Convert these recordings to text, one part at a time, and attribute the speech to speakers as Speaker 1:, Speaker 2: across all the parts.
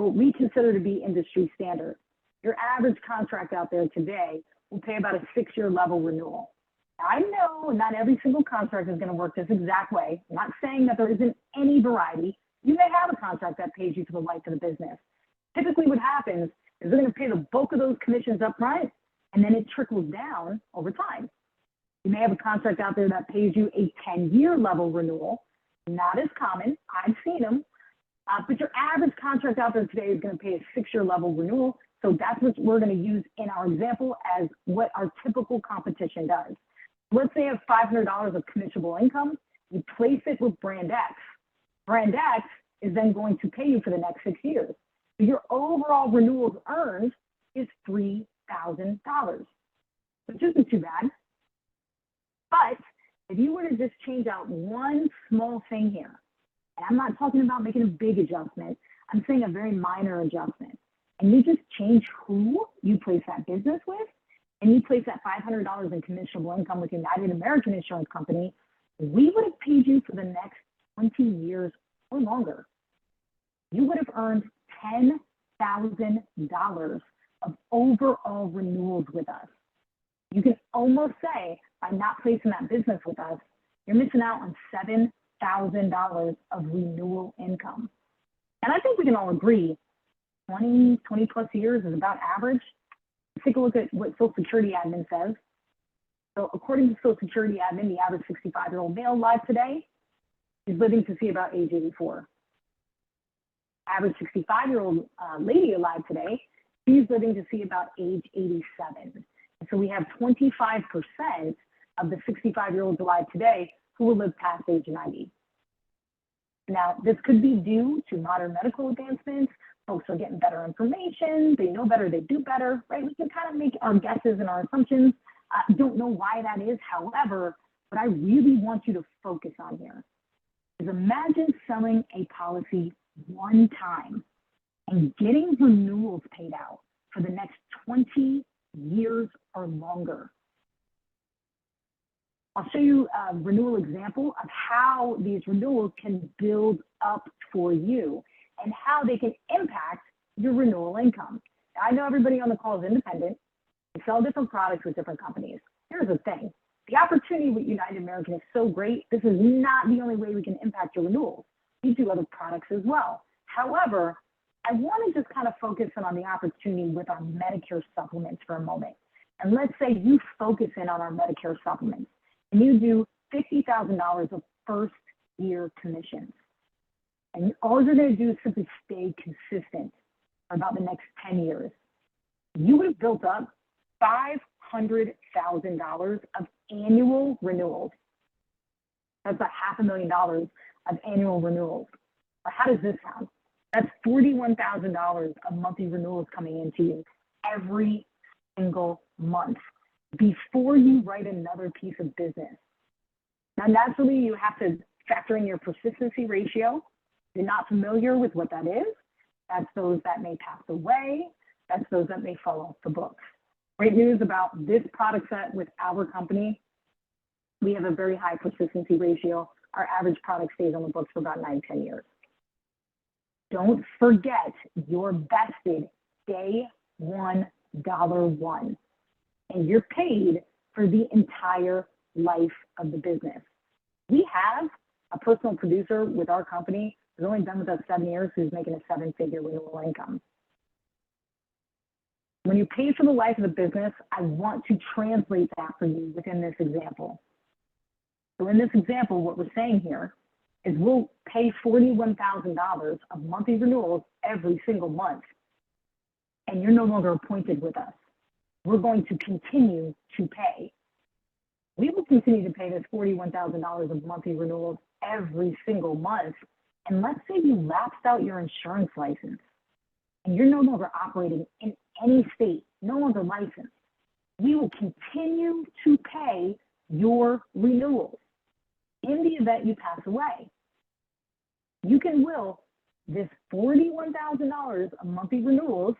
Speaker 1: what we consider to be industry standard. Your average contract out there today will pay about a 6-year level renewal. Now, I know not every single contract is going to work this exact way. I'm not saying that there isn't any variety. You may have a contract that pays you for the life of the business. Typically what happens is they're going to pay the bulk of those commissions up front, and then it trickles down over time. You may have a contract out there that pays you a 10-year level renewal. Not as common. I've seen them. But your average contract out there today is going to pay a 6-year level renewal. So that's what we're going to use in our example as what our typical competition does. Let's say you have $500 of commissionable income. You place it with Brand X. Brand X is then going to pay you for the next 6 years. So your overall renewals earned is $3,000, which isn't too bad. But if you were to just change out one small thing here, and I'm not talking about making a big adjustment, I'm saying a very minor adjustment, and you just change who you place that business with, and you place that $500 in commissionable income with United American Insurance Company, we would have paid you for the next 20 years or longer. You would have earned $10,000 of overall renewals with us. You can almost say, by not placing that business with us, you're missing out on $7,000 of renewal income. And I think we can all agree 20 plus years is about average. Let's take a look at what Social Security admin says. So according to Social Security admin, the average 65-year-old male alive today is living to see about age 84. Average 65-year-old lady alive today, she's living to see about age 87. And so we have 25% of the 65-year-olds alive today who will live past age 90. Now, this could be due to modern medical advancements. Folks are getting better information. They know better, they do better, right? We can kind of make our guesses and our assumptions. Don't know why that is. However, what I really want you to focus on here is imagine selling a policy one time and getting renewals paid out for the next 20 years or longer. I'll show you a renewal example of how these renewals can build up for you and how they can impact your renewal income. Now, I know everybody on the call is independent. We sell different products with different companies. Here's the thing. The opportunity with United American is so great. This is not the only way we can impact your renewals. We do other products as well. However, I want to just kind of focus in on the opportunity with our Medicare supplements for a moment. And let's say you focus in on our Medicare supplements and you do $50,000 of first year commissions. And all you're going to do is simply stay consistent for about the next 10 years. You would have built up $500,000 of annual renewals. That's about $500,000 of annual renewals. Or how does this sound? That's $41,000 of monthly renewals coming into you every single month before you write another piece of business. Now, naturally, you have to factor in your persistency ratio. If you're not familiar with what that is, that's those that may pass away. That's those that may fall off the books. Great news about this product set with our company, we have a very high persistency ratio. Our average product stays on the books for about 9-10 years. Don't forget your vested day one, $1, and you're paid for the entire life of the business. We have a personal producer with our company who's only been with us 7 years who's making a 7-figure renewal income. When you pay for the life of the business, I want to translate that for you within this example. So in this example, what we're saying here is we'll pay $41,000 of monthly renewals every single month, and you're no longer appointed with us. We're going to continue to pay. We will continue to pay this $41,000 of monthly renewals every single month. And let's say you lapsed out your insurance license and you're no longer operating in any state, no longer licensed. We will continue to pay your renewals in the event you pass away. You can will this $41,000 of monthly renewals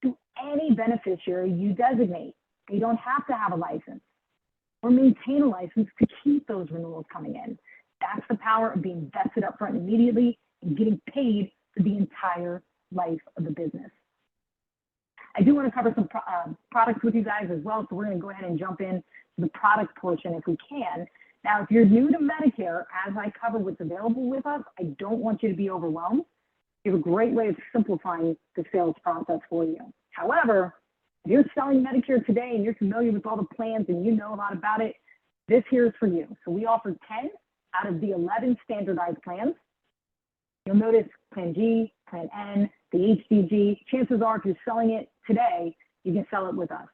Speaker 1: to any beneficiary you designate. They don't have to have a license or maintain a license to keep those renewals coming in. That's the power of being vested up front immediately and getting paid for the entire life of the business. I do want to cover some products with you guys as well, so we're going to go ahead and jump in to the product portion if we can. Now, if you're new to Medicare, as I cover what's available with us, I don't want you to be overwhelmed. We have a great way of simplifying the sales process for you. However, if you're selling Medicare today and you're familiar with all the plans and you know a lot about it, this here is for you. So we offer 10 out of the 11 standardized plans. You'll notice Plan G, Plan N, the HDG. Chances are, if you're selling it today, you can sell it with us.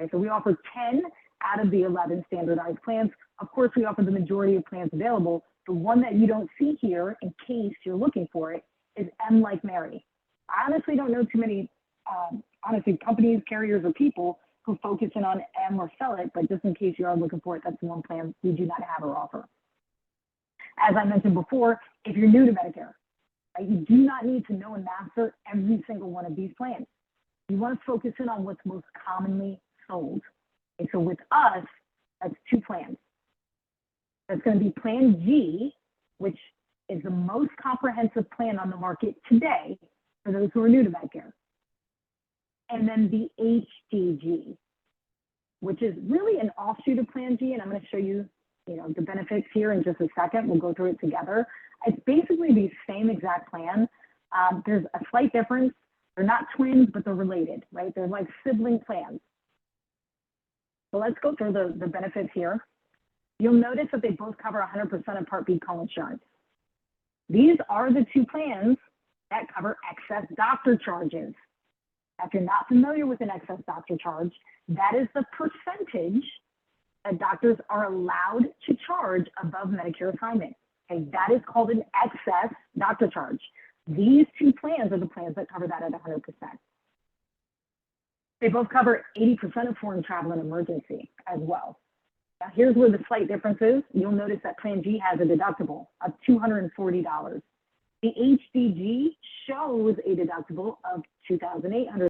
Speaker 1: Okay, so we offer 10 out of the 11 standardized plans. Of course, we offer the majority of plans available. The one that you don't see here, in case you're looking for it, is M like Mary. I honestly don't know too many, companies, carriers, or people who focus in on M or sell it, but just in case you are looking for it, that's the one plan we do not have or offer. As I mentioned before, if you're new to Medicare, right, you do not need to know and master every single one of these plans. You want to focus in on what's most commonly sold. And so with us, that's 2 plans. That's going to be Plan G, which is the most comprehensive plan on the market today for those who are new to Medicare. And then the HDG, which is really an offshoot of Plan G, and I'm going to show you, the benefits here in just a second. We'll go through it together. It's basically the same exact plan. There's a slight difference. They're not twins, but they're related, right? They're like sibling plans. So let's go through the benefits here. You'll notice that they both cover 100% of Part B co-insurance. These are the 2 plans that cover excess doctor charges. If you're not familiar with an excess doctor charge, that is the percentage that doctors are allowed to charge above Medicare assignment. Okay, that is called an excess doctor charge. These 2 plans are the plans that cover that at 100%. They both cover 80% of foreign travel and emergency as well. Now, here's where the slight difference is. You'll notice that Plan G has a deductible of $240. The HDG shows a deductible of $2,800.